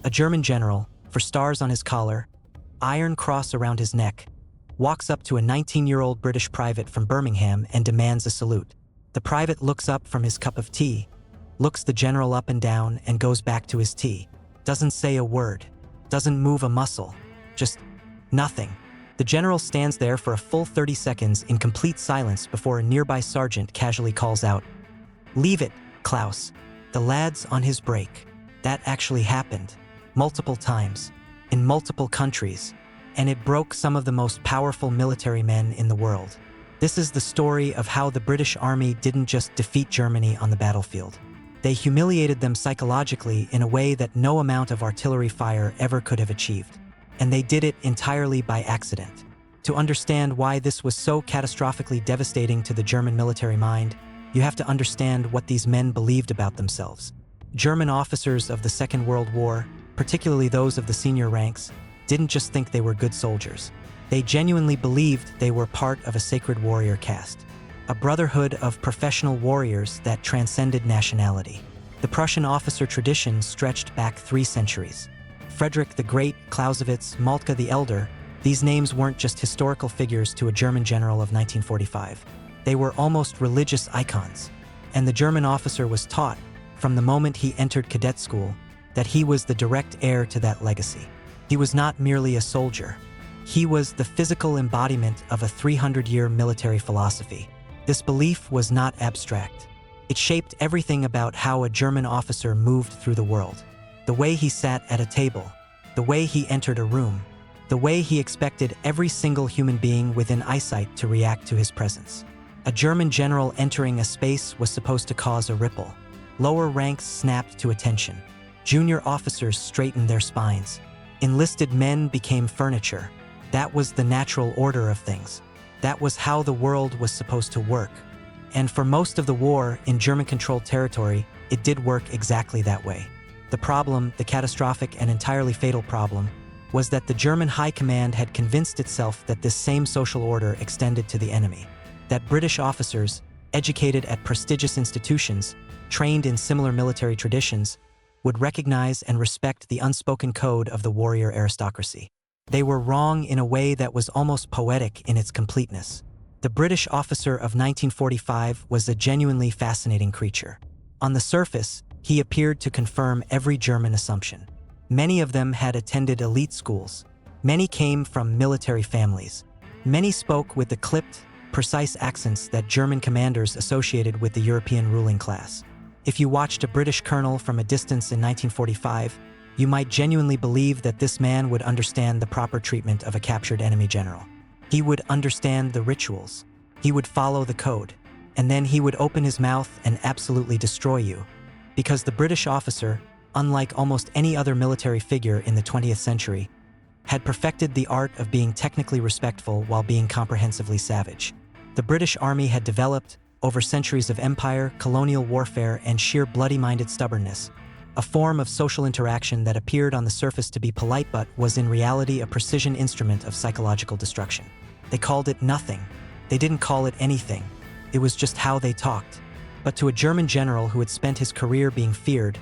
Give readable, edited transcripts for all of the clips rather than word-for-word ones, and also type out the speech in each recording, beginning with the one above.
A German general, for stars on his collar, iron cross around his neck, walks up to a 19-year-old British private from Birmingham and demands a salute. The private looks up from his cup of tea, looks the general up and down and goes back to his tea. Doesn't say a word, doesn't move a muscle, just nothing. The general stands there for a full 30 seconds in complete silence before a nearby sergeant casually calls out, "Leave it, Klaus." The lad's on his break. That actually happened, multiple times, in multiple countries, and it broke some of the most powerful military men in the world. This is the story of how the British Army didn't just defeat Germany on the battlefield. They humiliated them psychologically in a way that no amount of artillery fire ever could have achieved. And they did it entirely by accident. To understand why this was so catastrophically devastating to the German military mind, you have to understand what these men believed about themselves. German officers of the Second World War, particularly those of the senior ranks, didn't just think they were good soldiers. They genuinely believed they were part of a sacred warrior caste, a brotherhood of professional warriors that transcended nationality. The Prussian officer tradition stretched back 3 centuries. Frederick the Great, Clausewitz, Moltke the Elder, these names weren't just historical figures to a German general of 1945. They were almost religious icons. And the German officer was taught, from the moment he entered cadet school, that he was the direct heir to that legacy. He was not merely a soldier. He was the physical embodiment of a 300-year military philosophy. This belief was not abstract. It shaped everything about how a German officer moved through the world. The way he sat at a table, the way he entered a room, the way he expected every single human being within eyesight to react to his presence. A German general entering a space was supposed to cause a ripple. Lower ranks snapped to attention. Junior officers straightened their spines. Enlisted men became furniture. That was the natural order of things. That was how the world was supposed to work. And for most of the war in German-controlled territory, it did work exactly that way. The problem, the catastrophic and entirely fatal problem, was that the German high command had convinced itself that this same social order extended to the enemy. That British officers, educated at prestigious institutions, trained in similar military traditions, would recognize and respect the unspoken code of the warrior aristocracy. They were wrong in a way that was almost poetic in its completeness. The British officer of 1945 was a genuinely fascinating creature. On the surface, he appeared to confirm every German assumption. Many of them had attended elite schools. Many came from military families. Many spoke with the clipped, precise accents that German commanders associated with the European ruling class. If you watched a British colonel from a distance in 1945, you might genuinely believe that this man would understand the proper treatment of a captured enemy general. He would understand the rituals. He would follow the code. And then he would open his mouth and absolutely destroy you. Because the British officer, unlike almost any other military figure in the 20th century, had perfected the art of being technically respectful while being comprehensively savage. The British Army had developed, over centuries of empire, colonial warfare, and sheer bloody-minded stubbornness, a form of social interaction that appeared on the surface to be polite but was in reality a precision instrument of psychological destruction. They called it nothing. They didn't call it anything. It was just how they talked. But to a German general who had spent his career being feared,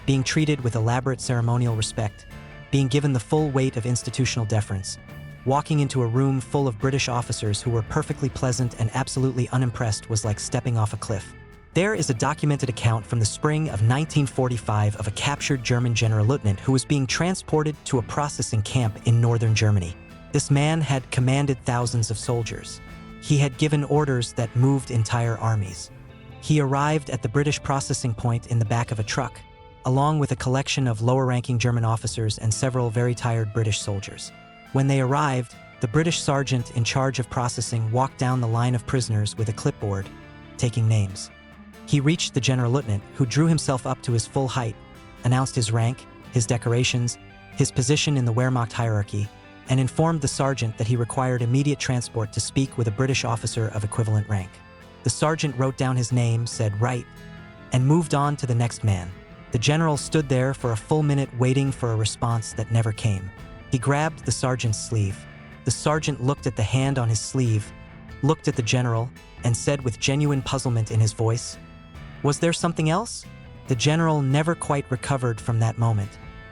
being treated with elaborate ceremonial respect, being given the full weight of institutional deference, walking into a room full of British officers who were perfectly pleasant and absolutely unimpressed was like stepping off a cliff. There is a documented account from the spring of 1945 of a captured German Generalleutnant who was being transported to a processing camp in northern Germany. This man had commanded thousands of soldiers. He had given orders that moved entire armies. He arrived at the British processing point in the back of a truck, along with a collection of lower-ranking German officers and several very tired British soldiers. When they arrived, the British sergeant in charge of processing walked down the line of prisoners with a clipboard, taking names. He reached the Generalleutnant, who drew himself up to his full height, announced his rank, his decorations, his position in the Wehrmacht hierarchy, and informed the sergeant that he required immediate transport to speak with a British officer of equivalent rank. The sergeant wrote down his name, said "Right," and moved on to the next man. The general stood there for a full minute waiting for a response that never came. He grabbed the sergeant's sleeve. The sergeant looked at the hand on his sleeve, looked at the general, and said with genuine puzzlement in his voice, "Was there something else?" The general never quite recovered from that moment.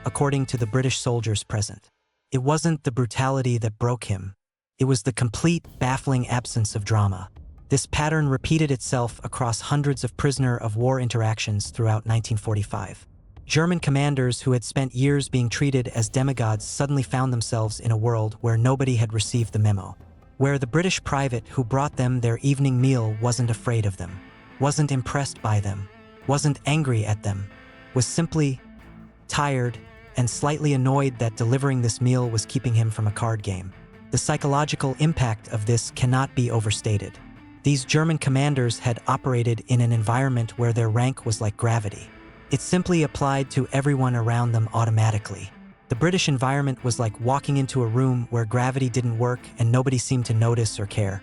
according to the British soldiers present. It wasn't the brutality that broke him. It was the complete, baffling absence of drama. This pattern repeated itself across hundreds of prisoner-of-war interactions throughout 1945. German commanders who had spent years being treated as demigods suddenly found themselves in a world where nobody had received the memo, where the British private who brought them their evening meal wasn't afraid of them, wasn't impressed by them, wasn't angry at them, was simply tired and slightly annoyed that delivering this meal was keeping him from a card game. The psychological impact of this cannot be overstated. These German commanders had operated in an environment where their rank was like gravity. It simply applied to everyone around them automatically. The British environment was like walking into a room where gravity didn't work and nobody seemed to notice or care.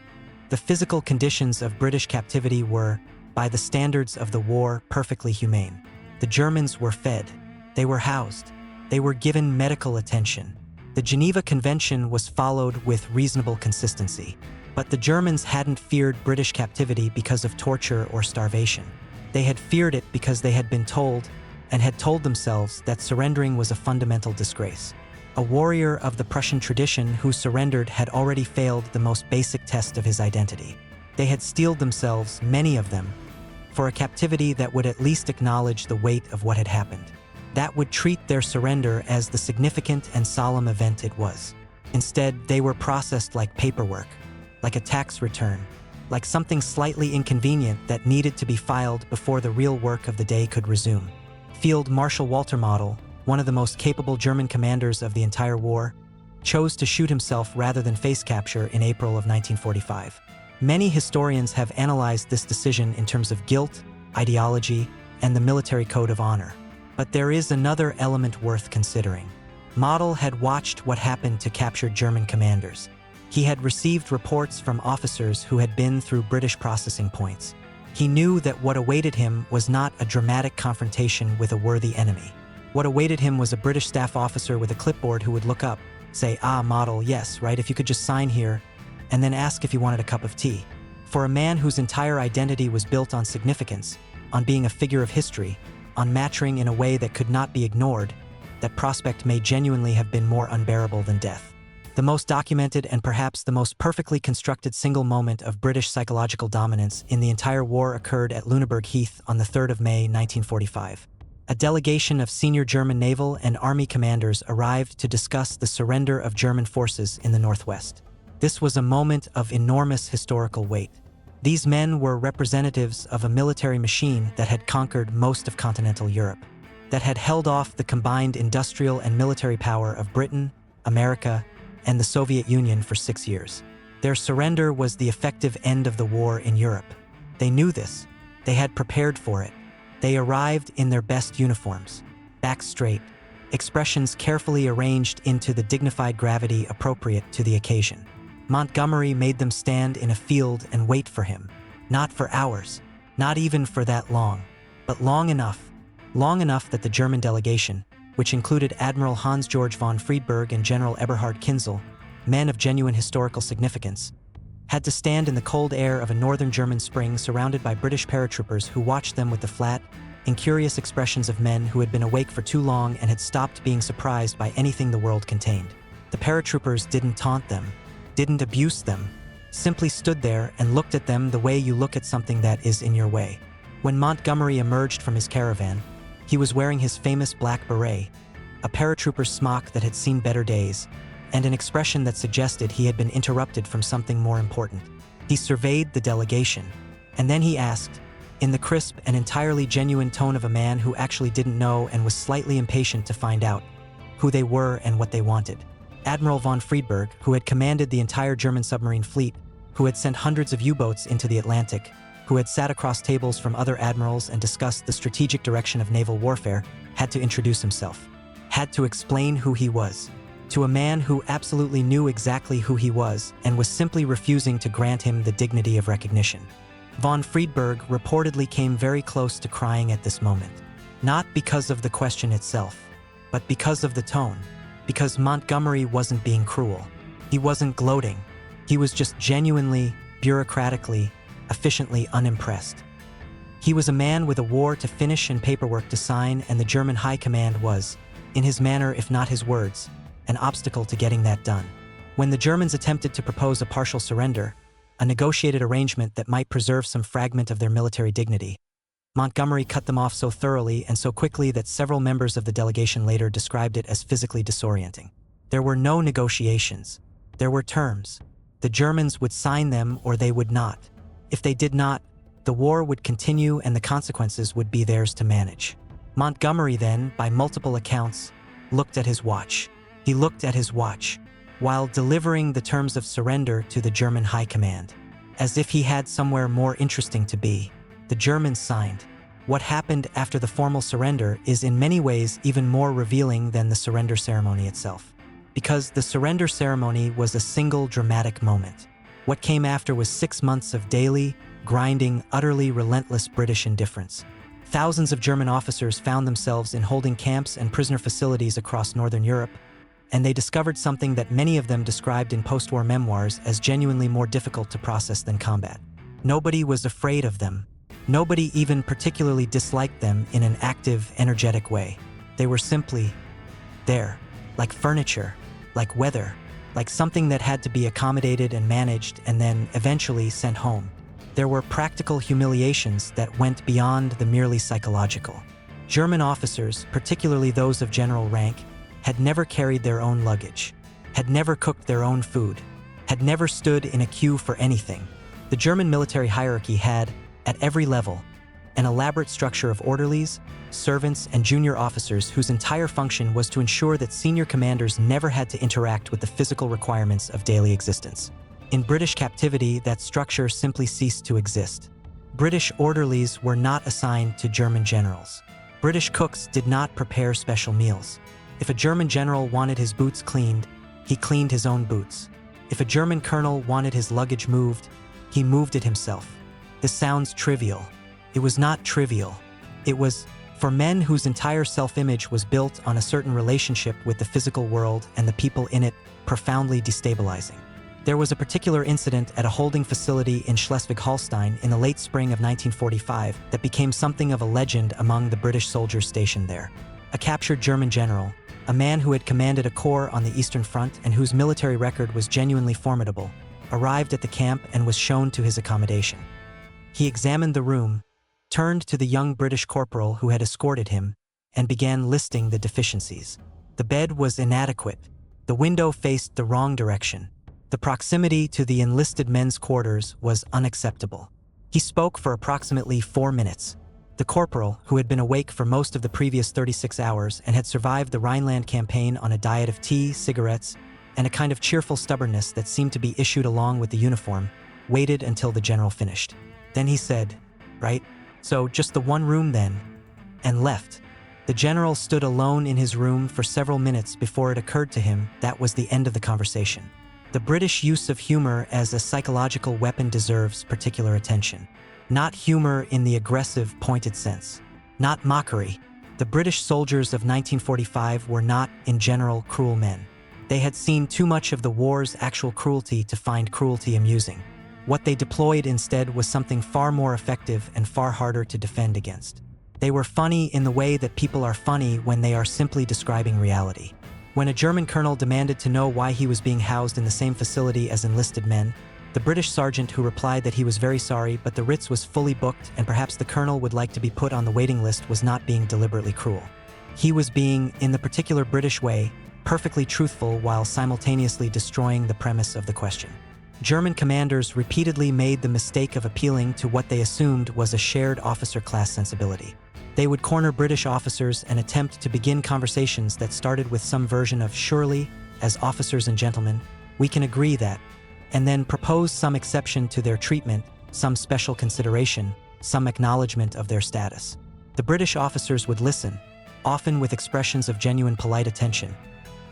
The physical conditions of British captivity were, by the standards of the war, perfectly humane. The Germans were fed. They were housed. They were given medical attention. The Geneva Convention was followed with reasonable consistency. But the Germans hadn't feared British captivity because of torture or starvation. They had feared it because they had been told, and had told themselves, that surrendering was a fundamental disgrace. A warrior of the Prussian tradition who surrendered had already failed the most basic test of his identity. They had steeled themselves, many of them, for a captivity that would at least acknowledge the weight of what had happened. That would treat their surrender as the significant and solemn event it was. Instead, they were processed like paperwork, like a tax return, like something slightly inconvenient that needed to be filed before the real work of the day could resume. Field Marshal Walter Model, one of the most capable German commanders of the entire war, chose to shoot himself rather than face capture in April of 1945. Many historians have analyzed this decision in terms of guilt, ideology, and the military code of honor. But there is another element worth considering. Model had watched what happened to captured German commanders. He had received reports from officers who had been through British processing points. He knew that what awaited him was not a dramatic confrontation with a worthy enemy. What awaited him was a British staff officer with a clipboard who would look up, say, "Ah, Model, yes, right, if you could just sign here," and then ask if he wanted a cup of tea. For a man whose entire identity was built on significance, on being a figure of history, on maturing in a way that could not be ignored, that prospect may genuinely have been more unbearable than death. The most documented and perhaps the most perfectly constructed single moment of British psychological dominance in the entire war occurred at Lüneburg Heath on the 3rd of May, 1945. A delegation of senior German naval and army commanders arrived to discuss the surrender of German forces in the Northwest. This was a moment of enormous historical weight. These men were representatives of a military machine that had conquered most of continental Europe, that had held off the combined industrial and military power of Britain, America, and the Soviet Union for 6 years. Their surrender was the effective end of the war in Europe. They knew this. They had prepared for it. They arrived in their best uniforms, backs straight, expressions carefully arranged into the dignified gravity appropriate to the occasion. Montgomery made them stand in a field and wait for him, not for hours, not even for that long, but long enough that the German delegation, which included Admiral Hans-Georg von Friedberg and General Eberhard Kinzel, men of genuine historical significance, had to stand in the cold air of a northern German spring surrounded by British paratroopers who watched them with the flat, incurious expressions of men who had been awake for too long and had stopped being surprised by anything the world contained. The paratroopers didn't taunt them, didn't abuse them, simply stood there and looked at them the way you look at something that is in your way. When Montgomery emerged from his caravan, he was wearing his famous black beret, a paratrooper's smock that had seen better days, and an expression that suggested he had been interrupted from something more important. He surveyed the delegation, and then he asked, in the crisp and entirely genuine tone of a man who actually didn't know and was slightly impatient to find out, who they were and what they wanted. Admiral von Friedberg, who had commanded the entire German submarine fleet, who had sent hundreds of U-boats into the Atlantic, who had sat across tables from other admirals and discussed the strategic direction of naval warfare, had to introduce himself, had to explain who he was, to a man who absolutely knew exactly who he was and was simply refusing to grant him the dignity of recognition. Von Friedberg reportedly came very close to crying at this moment, not because of the question itself, but because of the tone, because Montgomery wasn't being cruel. He wasn't gloating. He was just genuinely, bureaucratically, efficiently unimpressed. He was a man with a war to finish and paperwork to sign, and the German High Command was, in his manner if not his words, an obstacle to getting that done. When the Germans attempted to propose a partial surrender, a negotiated arrangement that might preserve some fragment of their military dignity, Montgomery cut them off so thoroughly and so quickly that several members of the delegation later described it as physically disorienting. There were no negotiations. There were terms. The Germans would sign them or they would not. If they did not, the war would continue and the consequences would be theirs to manage. Montgomery then, by multiple accounts, looked at his watch. He looked at his watch while delivering the terms of surrender to the German High Command. As if he had somewhere more interesting to be, the Germans signed. What happened after the formal surrender is in many ways even more revealing than the surrender ceremony itself. Because the surrender ceremony was a single dramatic moment. What came after was 6 months of daily, grinding, utterly relentless British indifference. Thousands of German officers found themselves in holding camps and prisoner facilities across Northern Europe, and they discovered something that many of them described in post-war memoirs as genuinely more difficult to process than combat. Nobody was afraid of them. Nobody even particularly disliked them in an active, energetic way. They were simply there, like furniture, like weather, like something that had to be accommodated and managed and then eventually sent home. There were practical humiliations that went beyond the merely psychological. German officers, particularly those of general rank, had never carried their own luggage, had never cooked their own food, had never stood in a queue for anything. The German military hierarchy had, at every level, an elaborate structure of orderlies, servants, and junior officers whose entire function was to ensure that senior commanders never had to interact with the physical requirements of daily existence. In British captivity, that structure simply ceased to exist. British orderlies were not assigned to German generals. British cooks did not prepare special meals. If a German general wanted his boots cleaned, he cleaned his own boots. If a German colonel wanted his luggage moved, he moved it himself. This sounds trivial. It was not trivial. It was, for men whose entire self-image was built on a certain relationship with the physical world and the people in it, profoundly destabilizing. There was a particular incident at a holding facility in Schleswig-Holstein in the late spring of 1945 that became something of a legend among the British soldiers stationed there. A captured German general, a man who had commanded a corps on the Eastern Front and whose military record was genuinely formidable, arrived at the camp and was shown to his accommodation. He examined the room, turned to the young British corporal who had escorted him, and began listing the deficiencies. The bed was inadequate. The window faced the wrong direction. The proximity to the enlisted men's quarters was unacceptable. He spoke for approximately 4 minutes. The corporal, who had been awake for most of the previous 36 hours and had survived the Rhineland campaign on a diet of tea, cigarettes, and a kind of cheerful stubbornness that seemed to be issued along with the uniform, waited until the general finished. Then he said, "Right? So just the one room then?" and left. The general stood alone in his room for several minutes before it occurred to him that was the end of the conversation. The British use of humor as a psychological weapon deserves particular attention. Not humor in the aggressive, pointed sense. Not mockery. The British soldiers of 1945 were not, in general, cruel men. They had seen too much of the war's actual cruelty to find cruelty amusing. What they deployed instead was something far more effective and far harder to defend against. They were funny in the way that people are funny when they are simply describing reality. When a German colonel demanded to know why he was being housed in the same facility as enlisted men, the British sergeant who replied that he was very sorry but the Ritz was fully booked and perhaps the colonel would like to be put on the waiting list was not being deliberately cruel. He was being, in the particular British way, perfectly truthful while simultaneously destroying the premise of the question. German commanders repeatedly made the mistake of appealing to what they assumed was a shared officer class sensibility. They would corner British officers and attempt to begin conversations that started with some version of "surely, as officers and gentlemen, we can agree that," and then propose some exception to their treatment, some special consideration, some acknowledgement of their status. The British officers would listen, often with expressions of genuine polite attention,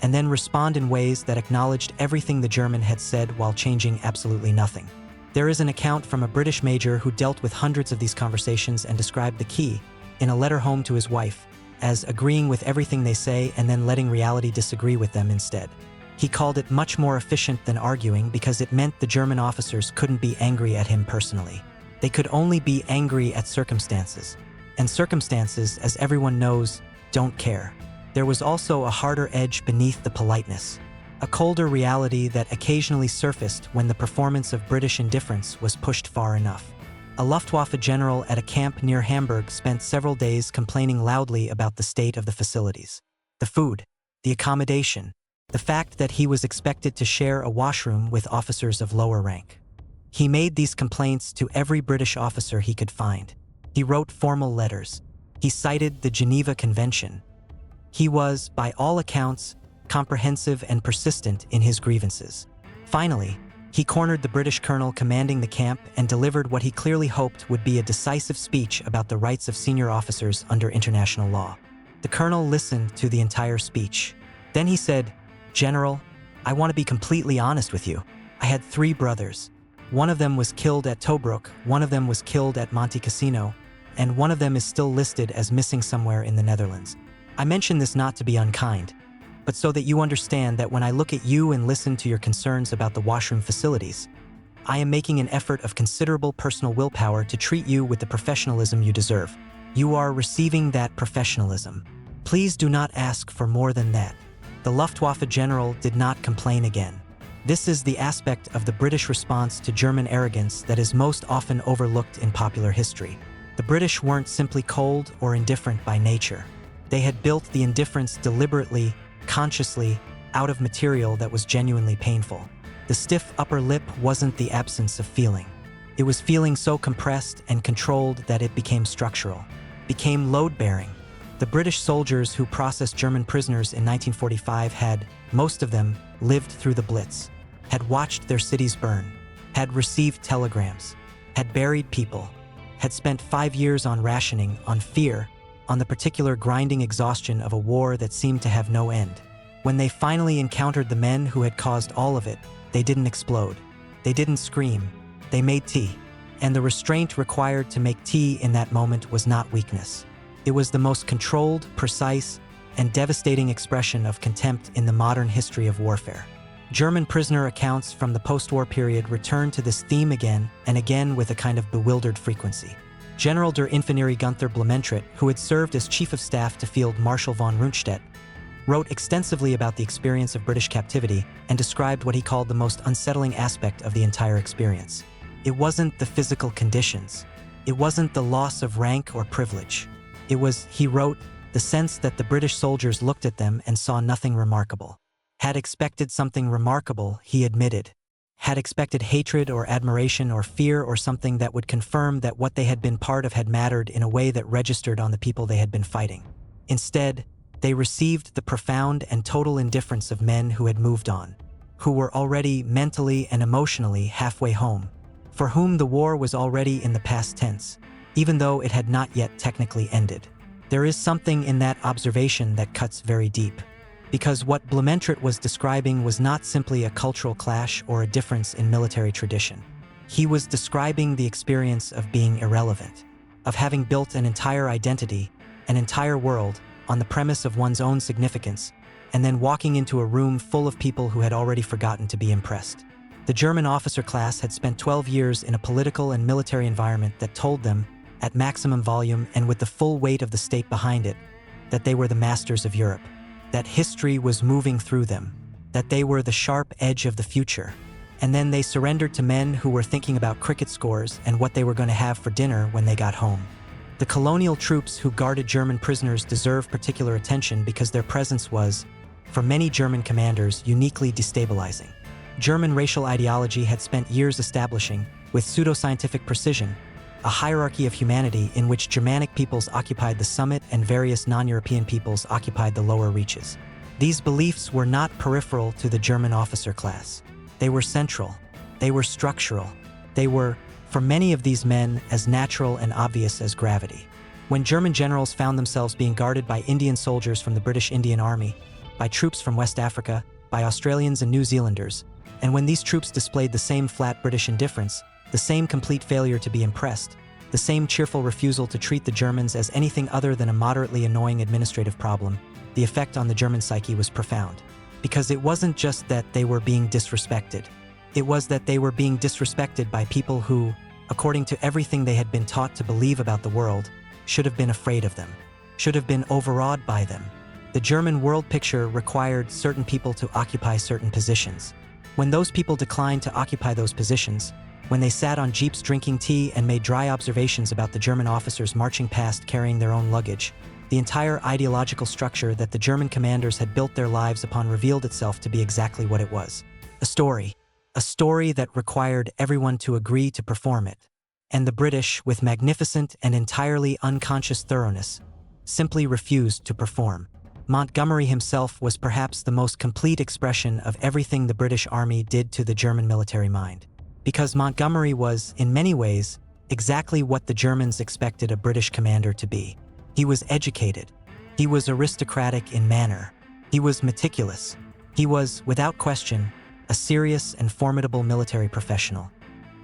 and then respond in ways that acknowledged everything the German had said while changing absolutely nothing. There is an account from a British major who dealt with hundreds of these conversations and described the key, in a letter home to his wife, as agreeing with everything they say and then letting reality disagree with them instead. He called it much more efficient than arguing because it meant the German officers couldn't be angry at him personally. They could only be angry at circumstances. And circumstances, as everyone knows, don't care. there was also a harder edge beneath the politeness, a colder reality that occasionally surfaced when the performance of British indifference was pushed far enough. A Luftwaffe general at a camp near Hamburg spent several days complaining loudly about the state of the facilities. The food, the accommodation, the fact that he was expected to share a washroom with officers of lower rank. He made these complaints to every British officer he could find. He wrote formal letters. He cited the Geneva Convention. He was, by all accounts, comprehensive and persistent in his grievances. Finally, he cornered the British colonel commanding the camp and delivered what he clearly hoped would be a decisive speech about the rights of senior officers under international law. The colonel listened to the entire speech. Then he said, "General, I want to be completely honest with you. I had 3 brothers. One of them was killed at Tobruk, one of them was killed at Monte Cassino, and one of them is still listed as missing somewhere in the Netherlands. I mention this not to be unkind, but so that you understand that when I look at you and listen to your concerns about the washroom facilities, I am making an effort of considerable personal willpower to treat you with the professionalism you deserve. You are receiving that professionalism. Please do not ask for more than that." The Luftwaffe general did not complain again. This is the aspect of the British response to German arrogance that is most often overlooked in popular history. The British weren't simply cold or indifferent by nature. They had built the indifference deliberately, consciously, out of material that was genuinely painful. The stiff upper lip wasn't the absence of feeling. It was feeling so compressed and controlled that it became structural, became load-bearing. The British soldiers who processed German prisoners in 1945 had, most of them, lived through the Blitz, had watched their cities burn, had received telegrams, had buried people, had spent 5 years on rationing, on fear, on the particular grinding exhaustion of a war that seemed to have no end. When they finally encountered the men who had caused all of it, they didn't explode. They didn't scream. They made tea. And the restraint required to make tea in that moment was not weakness. It was the most controlled, precise, and devastating expression of contempt in the modern history of warfare. German prisoner accounts from the post-war period return to this theme again and again with a kind of bewildered frequency. General der Infanterie Gunther Blumentritt, who had served as Chief of Staff to Field Marshal von Rundstedt, wrote extensively about the experience of British captivity and described what he called the most unsettling aspect of the entire experience. It wasn't the physical conditions. It wasn't the loss of rank or privilege. It was, he wrote, the sense that the British soldiers looked at them and saw nothing remarkable. Had expected something remarkable, he admitted. Had expected hatred or admiration or fear or something that would confirm that what they had been part of had mattered in a way that registered on the people they had been fighting. Instead, they received the profound and total indifference of men who had moved on, who were already mentally and emotionally halfway home, for whom the war was already in the past tense, even though it had not yet technically ended. There is something in that observation that cuts very deep, because what Blumentritt was describing was not simply a cultural clash or a difference in military tradition. He was describing the experience of being irrelevant, of having built an entire identity, an entire world, on the premise of one's own significance, and then walking into a room full of people who had already forgotten to be impressed. The German officer class had spent 12 years in a political and military environment that told them, at maximum volume and with the full weight of the state behind it, that they were the masters of Europe, that history was moving through them, that they were the sharp edge of the future. And then they surrendered to men who were thinking about cricket scores and what they were going to have for dinner when they got home. The colonial troops who guarded German prisoners deserve particular attention because their presence was, for many German commanders, uniquely destabilizing. German racial ideology had spent years establishing, with pseudoscientific precision, a hierarchy of humanity in which Germanic peoples occupied the summit and various non-European peoples occupied the lower reaches. These beliefs were not peripheral to the German officer class. They were central. They were structural. They were, for many of these men, as natural and obvious as gravity. When German generals found themselves being guarded by Indian soldiers from the British Indian Army, by troops from West Africa, by Australians and New Zealanders, and when these troops displayed the same flat British indifference, the same complete failure to be impressed, the same cheerful refusal to treat the Germans as anything other than a moderately annoying administrative problem, the effect on the German psyche was profound. Because it wasn't just that they were being disrespected. It was that they were being disrespected by people who, according to everything they had been taught to believe about the world, should have been afraid of them, should have been overawed by them, The German world picture required certain people to occupy certain positions. When those people declined to occupy those positions, when they sat on jeeps drinking tea and made dry observations about the German officers marching past carrying their own luggage, the entire ideological structure that the German commanders had built their lives upon revealed itself to be exactly what it was. A story. A story that required everyone to agree to perform it. And the British, with magnificent and entirely unconscious thoroughness, simply refused to perform. Montgomery himself was perhaps the most complete expression of everything the British Army did to the German military mind. Because Montgomery was, in many ways, exactly what the Germans expected a British commander to be. He was educated. He was aristocratic in manner. He was meticulous. He was, without question, a serious and formidable military professional.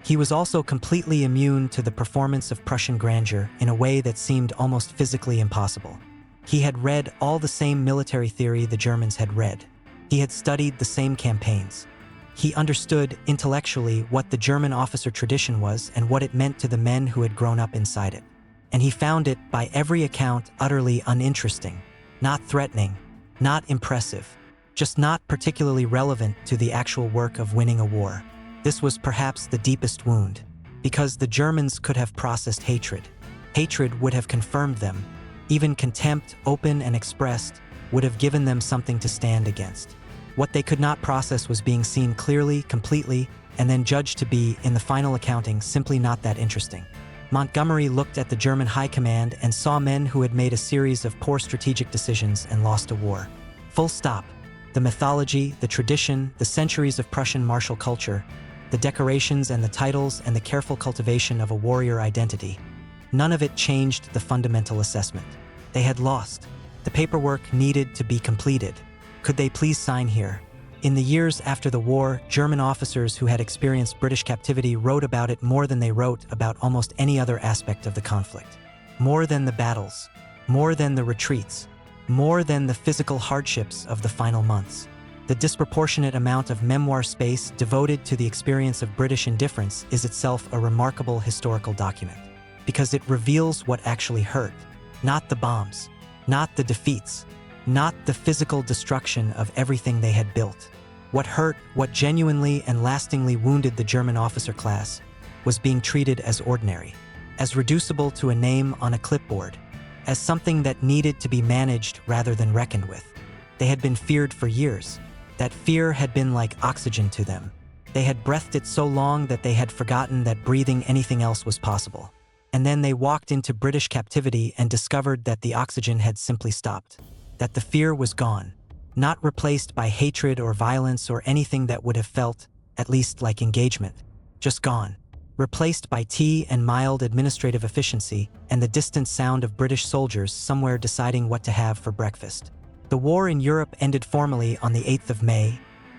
He was also completely immune to the performance of Prussian grandeur in a way that seemed almost physically impossible. He had read all the same military theory the Germans had read. He had studied the same campaigns. He understood intellectually what the German officer tradition was and what it meant to the men who had grown up inside it. And he found it, by every account, utterly uninteresting, not threatening, not impressive, just not particularly relevant to the actual work of winning a war. This was perhaps the deepest wound, because the Germans could have processed hatred. Hatred would have confirmed them. Even contempt, open and expressed, would have given them something to stand against. What they could not process was being seen clearly, completely, and then judged to be, in the final accounting, simply not that interesting. Montgomery looked at the German high command and saw men who had made a series of poor strategic decisions and lost a war. Full stop. The mythology, the tradition, the centuries of Prussian martial culture, the decorations and the titles and the careful cultivation of a warrior identity. None of it changed the fundamental assessment. They had lost. The paperwork needed to be completed. Could they please sign here? In the years after the war, German officers who had experienced British captivity wrote about it more than they wrote about almost any other aspect of the conflict. More than the battles, more than the retreats, more than the physical hardships of the final months. The disproportionate amount of memoir space devoted to the experience of British indifference is itself a remarkable historical document, because it reveals what actually hurt, not the bombs, not the defeats, not the physical destruction of everything they had built. What hurt, what genuinely and lastingly wounded the German officer class, was being treated as ordinary, as reducible to a name on a clipboard, as something that needed to be managed rather than reckoned with. They had been feared for years. That fear had been like oxygen to them. They had breathed it so long that they had forgotten that breathing anything else was possible. And then they walked into British captivity and discovered that the oxygen had simply stopped, that the fear was gone, not replaced by hatred or violence or anything that would have felt, at least, like engagement, just gone, replaced by tea and mild administrative efficiency and the distant sound of British soldiers somewhere deciding what to have for breakfast. The war in Europe ended formally on the 8th of May,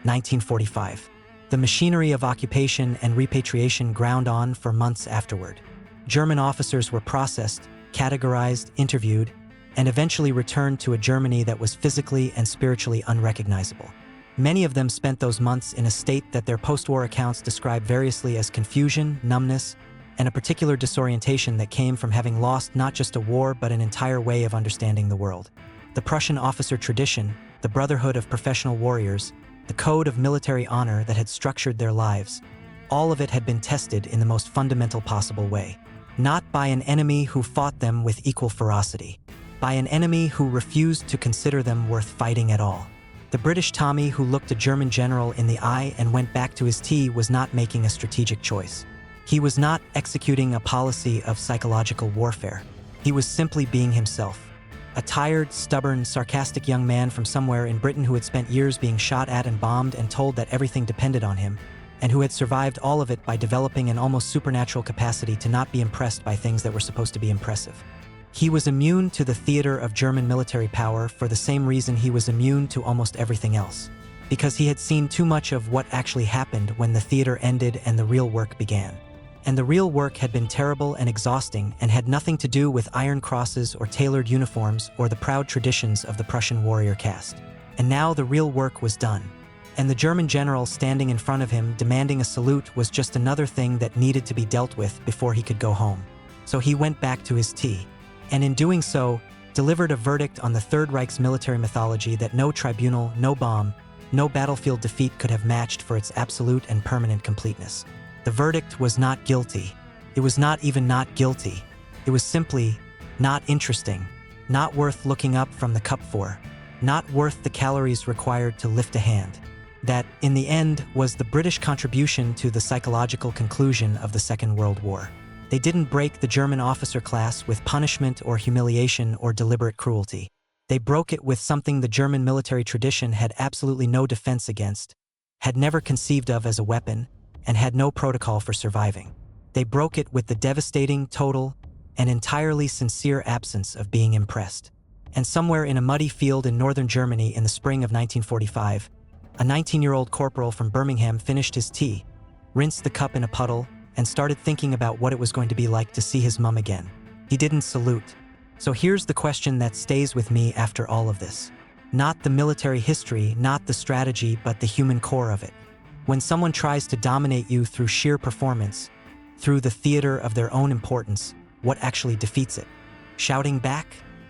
1945. The machinery of occupation and repatriation ground on for months afterward. German officers were processed, categorized, interviewed, and eventually returned to a Germany that was physically and spiritually unrecognizable. Many of them spent those months in a state that their post-war accounts describe variously as confusion, numbness, and a particular disorientation that came from having lost not just a war but an entire way of understanding the world. The Prussian officer tradition, the brotherhood of professional warriors, the code of military honor that had structured their lives, all of it had been tested in the most fundamental possible way. Not by an enemy who fought them with equal ferocity, by an enemy who refused to consider them worth fighting at all. The British Tommy who looked a German general in the eye and went back to his tea was not making a strategic choice. He was not executing a policy of psychological warfare. He was simply being himself. A tired, stubborn, sarcastic young man from somewhere in Britain who had spent years being shot at and bombed and told that everything depended on him, and who had survived all of it by developing an almost supernatural capacity to not be impressed by things that were supposed to be impressive. He was immune to the theater of German military power for the same reason he was immune to almost everything else, because he had seen too much of what actually happened when the theater ended and the real work began. And the real work had been terrible and exhausting and had nothing to do with iron crosses or tailored uniforms or the proud traditions of the Prussian warrior caste. And now the real work was done. And the German general standing in front of him demanding a salute was just another thing that needed to be dealt with before he could go home. So he went back to his tea. And in doing so, delivered a verdict on the Third Reich's military mythology that no tribunal, no bomb, no battlefield defeat could have matched for its absolute and permanent completeness. The verdict was not guilty. It was not even not guilty. It was simply not interesting, not worth looking up from the cup for, not worth the calories required to lift a hand. That, in the end, was the British contribution to the psychological conclusion of the Second World War. They didn't break the German officer class with punishment or humiliation or deliberate cruelty. They broke it with something the German military tradition had absolutely no defense against, had never conceived of as a weapon, and had no protocol for surviving. They broke it with the devastating, total, and entirely sincere absence of being impressed. And somewhere in a muddy field in northern Germany in the spring of 1945, a 19-year-old corporal from Birmingham finished his tea, rinsed the cup in a puddle, and started thinking about what it was going to be like to see his mum again. He didn't salute. So here's the question that stays with me after all of this. Not the military history, not the strategy, but the human core of it. When someone tries to dominate you through sheer performance, through the theater of their own importance, what actually defeats it? Shouting back?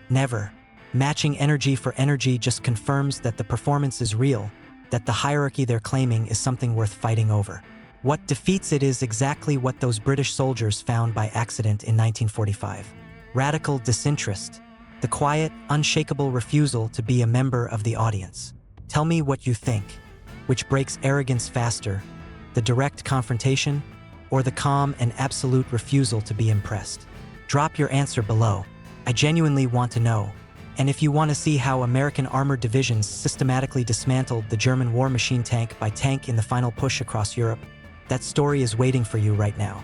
Never. Matching energy for energy just confirms that the performance is real, that the hierarchy they're claiming is something worth fighting over. What defeats it is exactly what those British soldiers found by accident in 1945. Radical disinterest. The quiet, unshakable refusal to be a member of the audience. Tell me what you think. Which breaks arrogance faster, the direct confrontation, or the calm and absolute refusal to be impressed? Drop your answer below. I genuinely want to know. And if you want to see how American armored divisions systematically dismantled the German war machine tank by tank in the final push across Europe, that story is waiting for you right now.